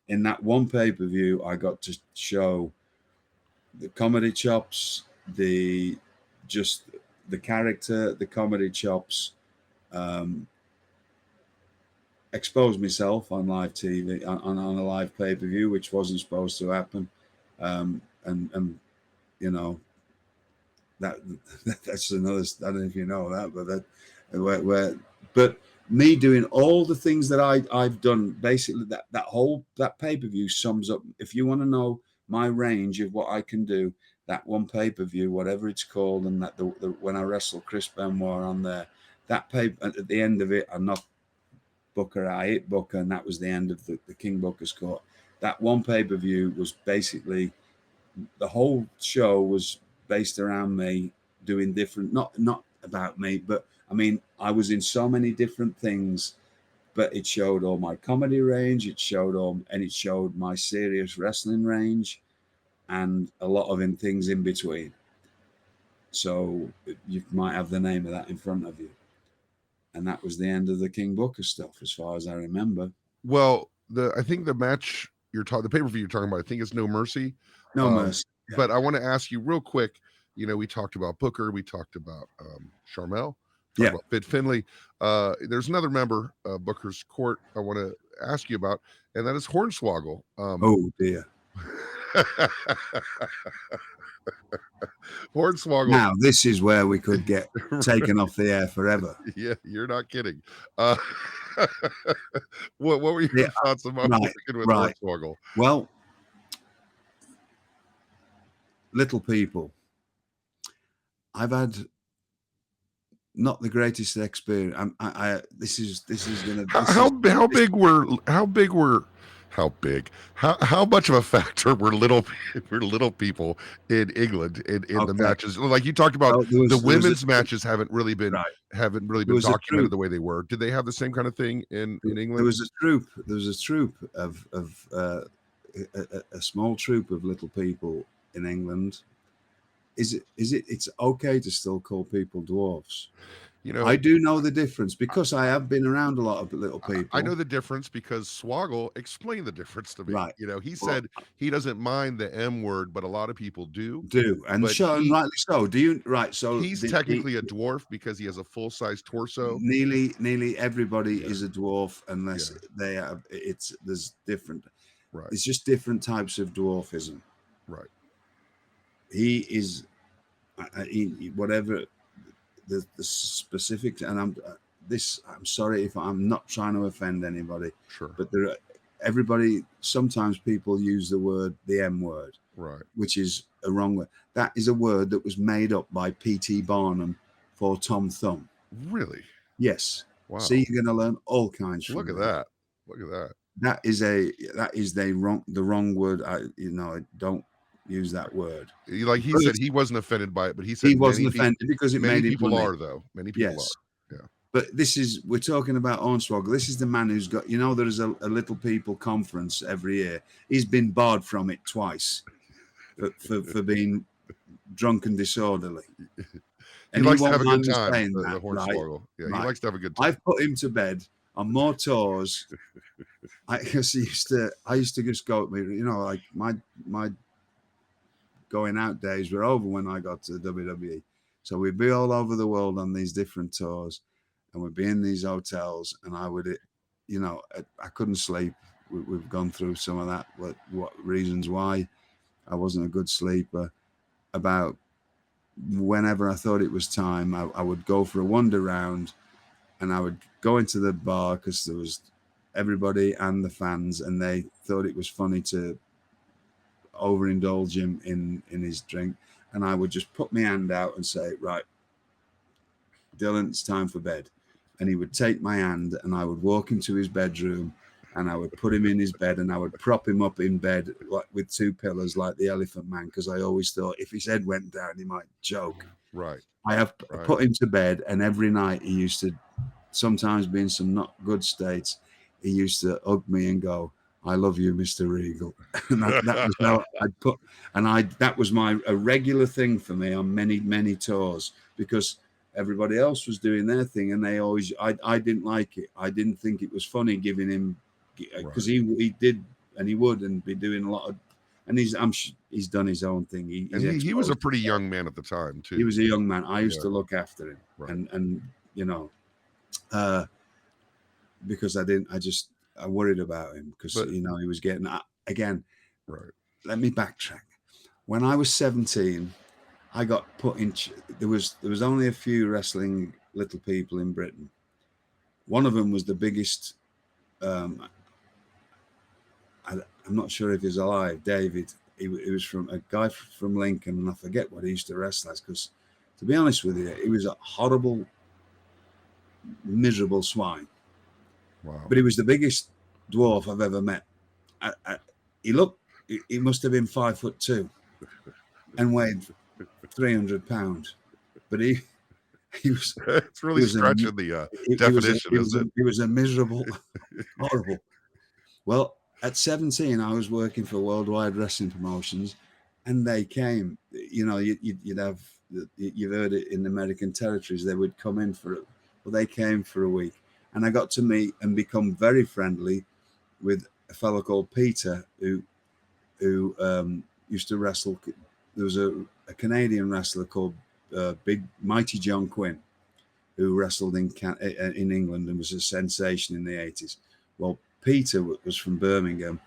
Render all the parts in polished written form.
in that one pay-per-view, I got to show the comedy chops, the just the character, the comedy chops, um, expose myself on live TV on a live pay-per-view, which wasn't supposed to happen, and you know that that's another. I don't know if you know that, but where but me doing all the things that I've done, basically that pay-per-view sums up. If you want to know my range of what I can do, that one pay-per-view, whatever it's called, and that the when I wrestled Chris Benoit on there, that pay at the end of it, I knocked Booker, I hit Booker, and that was the end of the King Booker's court. That one pay-per-view was basically the whole show was based around me doing different, not about me, but I mean, I was in so many different things, but it showed all my comedy range, it showed all, and it showed my serious wrestling range, and a lot of things in between. So you might have the name of that in front of you, and that was the end of the King Booker stuff, as far as I remember. Well, I think the match the pay-per-view you're talking about, I think it's No Mercy. No Mercy. Yeah. But I want to ask you real quick, we talked about Booker, we talked about Charmel, about Fit Finlay. There's another member of Booker's court I want to ask you about, and that is Hornswoggle. Oh dear. Hornswoggle. Now this is where we could get taken off the air forever. Yeah, you're not kidding. What were your thoughts about working with Hornswoggle? Well, little people. I've had not the greatest experience. This is gonna. How much of a factor were little people in England in the matches? Like you talked about, the women's matches haven't really been documented the way they were. Did they have the same kind of thing in England? There was a troop of a small troop of little people in England. It's okay to still call people dwarfs? I do know the difference because I have been around a lot of little people. I know the difference because Swoggle explained the difference to me. Right. He said he doesn't mind the M word, but a lot of people do. And rightly so. Do you? Right. So he's technically a dwarf because he has a full-size torso. Nearly everybody is a dwarf unless they have. There's different. Right. It's just different types of dwarfism. Right. He is, whatever the specifics, and I'm sorry if I'm not trying to offend anybody. Sure. But sometimes people use the M word, right, which is a wrong word. That is a word that was made up by P.T. Barnum for Tom Thumb. Really? Yes. Wow. So you're going to learn all kinds. Look at that. Look at that. That is the wrong word. I don't use that word. Like he said, he wasn't offended by it, but he said he wasn't offended because it made people money. are though. Many people are. Yeah. But we're talking about Hornswoggle. This is the man who's got, there's a little people conference every year. He's been barred from it twice for being drunk and disorderly. And he likes to have a good time. The Hornswoggle. Right? Yeah, he likes to have a good time. I've put him to bed on more tours. I used to just go, like my going out days were over when I got to the WWE. So we'd be all over the world on these different tours, and we'd be in these hotels, and I would, I couldn't sleep. We've gone through some of that, what reasons why I wasn't a good sleeper. About whenever I thought it was time, I would go for a wander round, and I would go into the bar because there was everybody and the fans, and they thought it was funny to overindulge him in his drink, and I would just put my hand out and say, right, Dylan, it's time for bed. And he would take my hand, and I would walk into his bedroom, and I would put him in his bed, and I would prop him up in bed like with two pillars like the Elephant Man, because I always thought if his head went down he might choke. Right. I have put him to bed, and every night he used to, sometimes be in some not good states, he used to hug me and go, I love you, Mr. Regal. And that was how I'd put, and that was a regular thing for me on many, many tours, because everybody else was doing their thing, and they always, I didn't like it. I didn't think it was funny giving him, because he and he would, and be doing a lot of, and he's done his own thing. He was a pretty young man at the time too. He was a young man. I used to look after him, right. and you know, because I worried about him because you know he was getting again. Right. Let me backtrack. When I was 17, I got put in. There was only a few wrestling little people in Britain. One of them was the biggest. I'm not sure if he's alive. David. He was from a guy from Lincoln, and I forget what he used to wrestle as. Because, to be honest with you, he was a horrible, miserable swine. Wow. But he was the biggest dwarf I've ever met. He must have been 5'2" and weighed 300 pounds. But he was. It's really stretching the definition, isn't it? He was a miserable, horrible. Well, at 17, I was working for Worldwide Wrestling Promotions, and they came. You know, you'd have, you've heard it in American territories. They would come in for it. Well, they came for a week, and I got to meet and become very friendly with a fellow called Peter who used to wrestle. There was a Canadian wrestler called Big Mighty John Quinn, who wrestled in England and was a sensation in the 80s. Well, Peter was from Birmingham.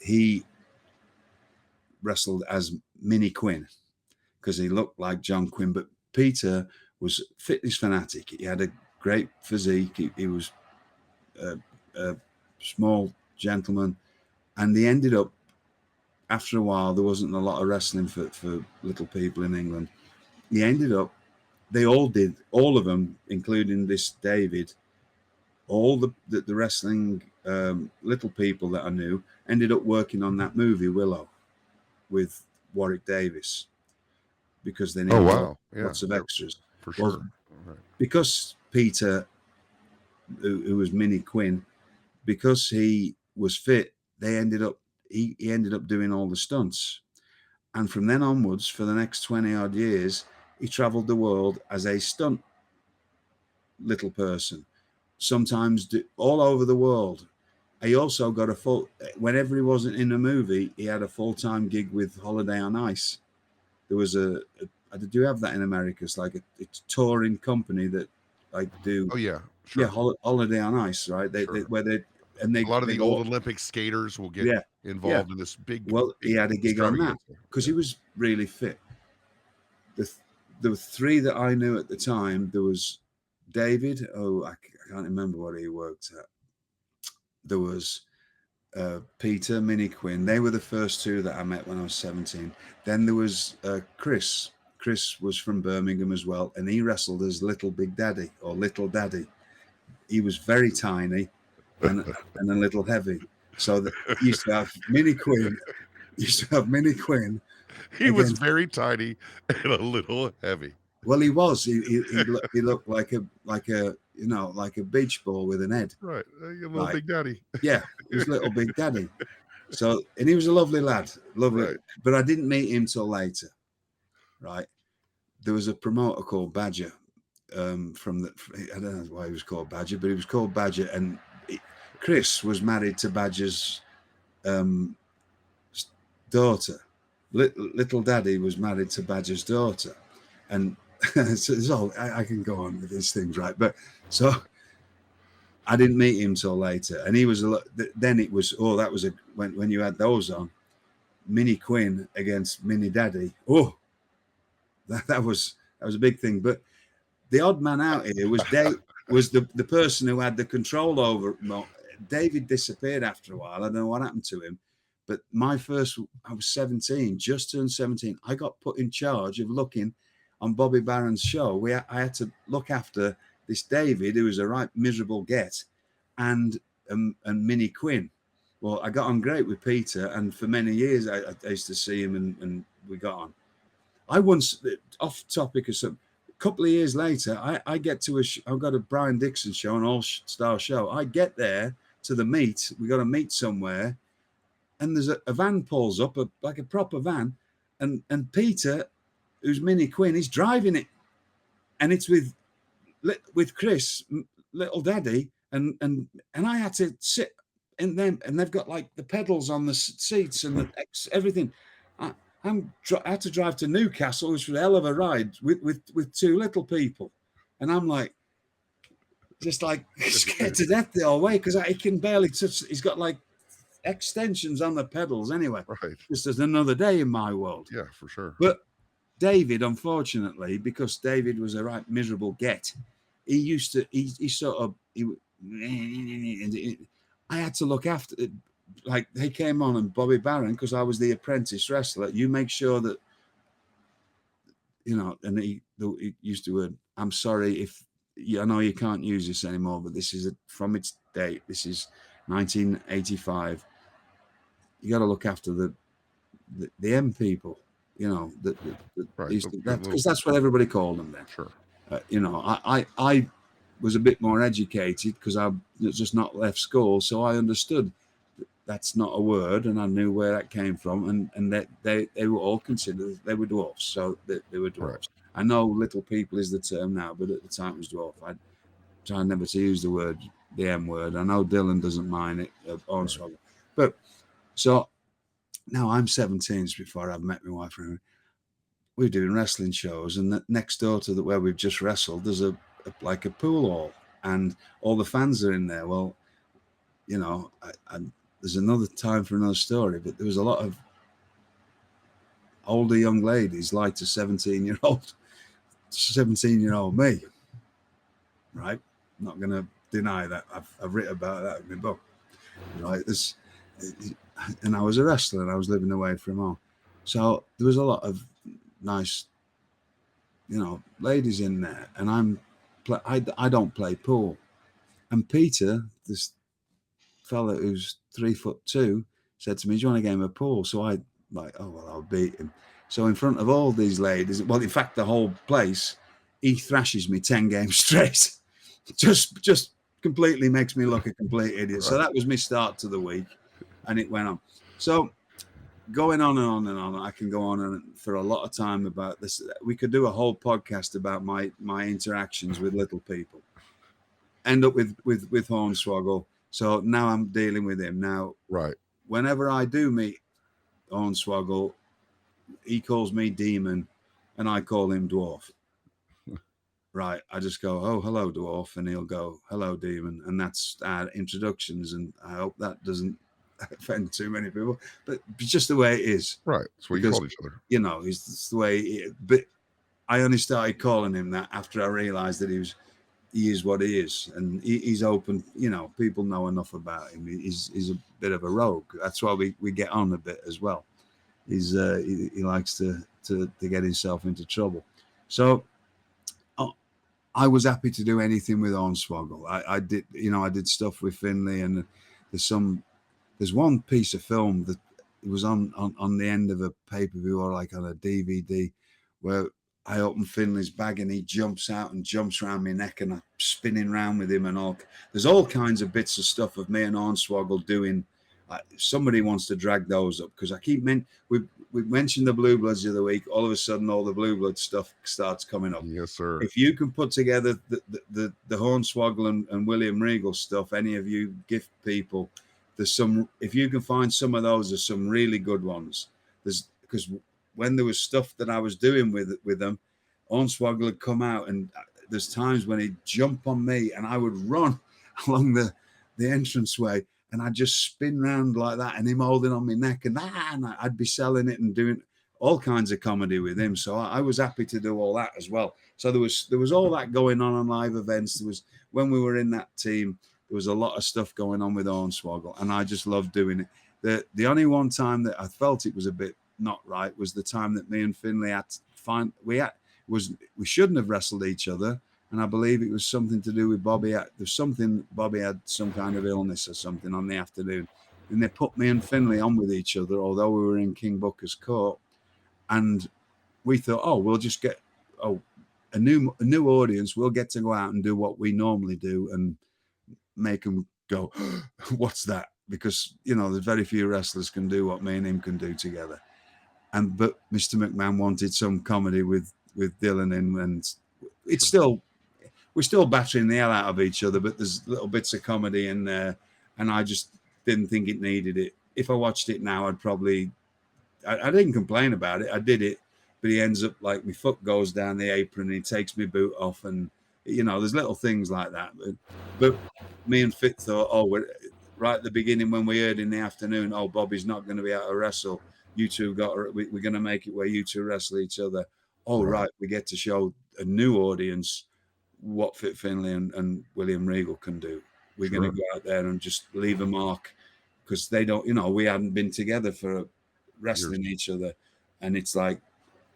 He wrestled as Mini Quinn because he looked like John Quinn. But Peter was fitness fanatic. He had a great physique. He was a small gentleman. And they ended up, after a while, there wasn't a lot of wrestling for little people in England. He ended up, they all did, all of them, including this David, all the wrestling little people that I knew ended up working on that movie Willow with Warwick Davis because they needed lots of extras. For sure. Well, right. Because Peter, who was Mini Quinn, because he was fit, he ended up doing all the stunts. And from then onwards, for the next 20 odd years, he traveled the world as a stunt little person. Sometimes all over the world. He also got whenever he wasn't in a movie, he had a full-time gig with Holiday on Ice. There was do you have that in America? It's like a touring company that like do. Oh yeah, sure. Yeah, Holiday on Ice, right? A lot of the old Olympic skaters will get involved in this big. Well, he had a gig on that because he was really fit. There were three that I knew at the time. There was David. Oh, I can't remember what he worked at. There was Peter, Mini Quinn. They were the first two that I met when I was 17. Then there was Chris. Chris was from Birmingham as well, and he wrestled as Little Big Daddy or Little Daddy. He was very tiny and a little heavy. So he used to have Mini Quinn. He was very tiny and a little heavy. Well, he was. He looked like a beach ball with an head. Right, little Big Daddy. Yeah, he was Little Big Daddy. So, and he was a lovely lad, lovely. Right. But I didn't meet him till later. Right, there was a promoter called Badger. I don't know why he was called Badger, but he was called Badger, and Chris was married to Badger's daughter. Little Daddy was married to Badger's daughter, and so I can go on with these things, right? But so I didn't meet him till later, and he was then it was that was when you had those on, Mini Quinn against Mini Daddy. Oh, that was a big thing. But the odd man out here was the person who had the control over. David disappeared after a while. I don't know what happened to him. But I was 17, just turned 17. I got put in charge of looking on Bobby Barron's show. I had to look after this David, who was a right miserable get, and Mini Quinn. Well, I got on great with Peter, and for many years I used to see him, and we got on. I once, off topic or something, a couple of years later, I get to I've got a Brian Dixon show, an all-star show. I get there to the meet. We got to meet somewhere. And there's a van pulls up, like a proper van, and Peter, who's Mini Quinn, he's driving it, and it's with Chris, Little Daddy, and I had to sit in them, and they've got like the pedals on the seats and everything. I had to drive to Newcastle, which was a hell of a ride with two little people, and I'm like, just like scared to death the whole way because he can barely touch. He's got like extensions on the pedals anyway. Right. Just as another day in my world. Yeah, for sure. But David, unfortunately, because David was a right miserable get, he I had to look after it. Like they came on, and Bobby Barron, because I was the apprentice wrestler, you make sure that, and he used the word, I'm sorry if, I know you can't use this anymore, but this is from its date. This is 1985. You got to look after the M people, right. Because that's what everybody called them then. Sure. I was a bit more educated because I just not left school, so I understood that's not a word, and I knew where that came from, and that they were all considered, they were dwarfs, so they were dwarfs. Right. I know little people is the term now, but at the time it was dwarf. I try never to use the M word. I know Dylan doesn't mind it, Hornswoggle. Right. But so now I'm 17 before I've met my wife. We're doing wrestling shows, and next door to where we've just wrestled, there's a pool hall, and all the fans are in there. Well, there's another time for another story, but there was a lot of older young ladies like a 17-year-old me, right? I'm not going to deny that. I've written about that in my book, right? And I was a wrestler, and I was living away from home, so there was a lot of nice, ladies in there, and I don't play pool, and Peter, this fella who's 3'2", said to me, "Do you want a game of pool?" So I I'll beat him. So in front of all these ladies, well, in fact, the whole place, he thrashes me 10 games straight. just completely makes me look a complete idiot. Right. So that was my start to the week, and it went on. So going on and on and on, I can go on for a lot of time about this. We could do a whole podcast about my interactions with little people. End up with Hornswoggle. So now I'm dealing with him now. Right. Whenever I do meet Hornswoggle, he calls me Demon, and I call him Dwarf. Right. I just go, "Oh, hello, Dwarf," and he'll go, "Hello, Demon," and that's our introductions. And I hope that doesn't offend too many people, but it's just the way it is. Right. That's what you call each other. It's the way. But I only started calling him that after I realized that he is what he is, and he's open. People know enough about him. He's a bit of a rogue. That's why we get on a bit as well. He likes to get himself into trouble. So I was happy to do anything with Hornswoggle. I did, I did stuff with Finley, and there's one piece of film that it was on the end of a pay-per-view or like on a DVD where I open Finley's bag and he jumps out and jumps around my neck, and I'm spinning around with him and all. There's all kinds of bits of stuff of me and Hornswoggle doing. Somebody wants to drag those up because I keep we mentioned the Blue Bloods the other week. All of a sudden, all the Blue Blood stuff starts coming up. Yes, sir. If you can put together the Hornswoggle and William Regal stuff, any of you gift people, there's some. If you can find some of those, there's some really good ones. Because when there was stuff that I was doing with them, Hornswoggle would come out, and there's times when he'd jump on me, and I would run along the entranceway, and I'd just spin around like that, and him holding on my neck, and I'd be selling it and doing all kinds of comedy with him. So I was happy to do all that as well. So there was all that going on live events. There was, when we were in that team, there was a lot of stuff going on with Hornswoggle, and I just loved doing it. The only one time that I felt it was a bit not right was the time that me and Finley we shouldn't have wrestled each other, and I believe it was something to do with Bobby. Bobby had some kind of illness or something on the afternoon, and they put me and Finley on with each other, although we were in King Booker's court, and we thought, we'll just get a new audience. We'll get to go out and do what we normally do and make them go, "What's that?" Because there's very few wrestlers can do what me and him can do together. But Mr. McMahon wanted some comedy with Dylan in, and we're still battering the hell out of each other, but there's little bits of comedy in there, and I just didn't think it needed it. If I watched it now, I'd probably, I didn't complain about it. I did it, but he ends up like my foot goes down the apron and he takes my boot off, and you know, there's little things like that. But me and Fit thought, oh, right at the beginning when we heard in the afternoon, oh, Bobby's not going to be able to wrestle. You two we're going to make it where you two wrestle each other. Oh, right, we get to show a new audience what Fit Finlay and William Regal can do. We're going to go out there and just leave a mark, because they don't, you know, we hadn't been together for wrestling each other, and it's like,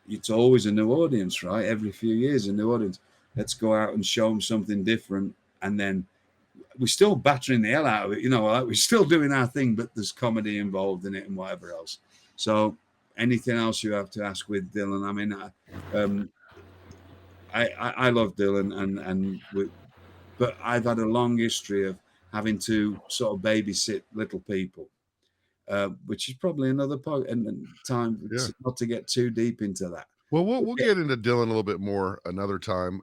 it's always a new audience, right? Every few years, a new audience. Let's go out and show them something different, and then we're still battering the hell out of it, you know, like we're still doing our thing, but there's comedy involved in it and whatever else. So anything else you have to ask with Dylan? I mean, I love Dylan, but I've had a long history of having to sort of babysit little people, which is probably another time, not to get too deep into that. Well, we'll get into Dylan a little bit more another time.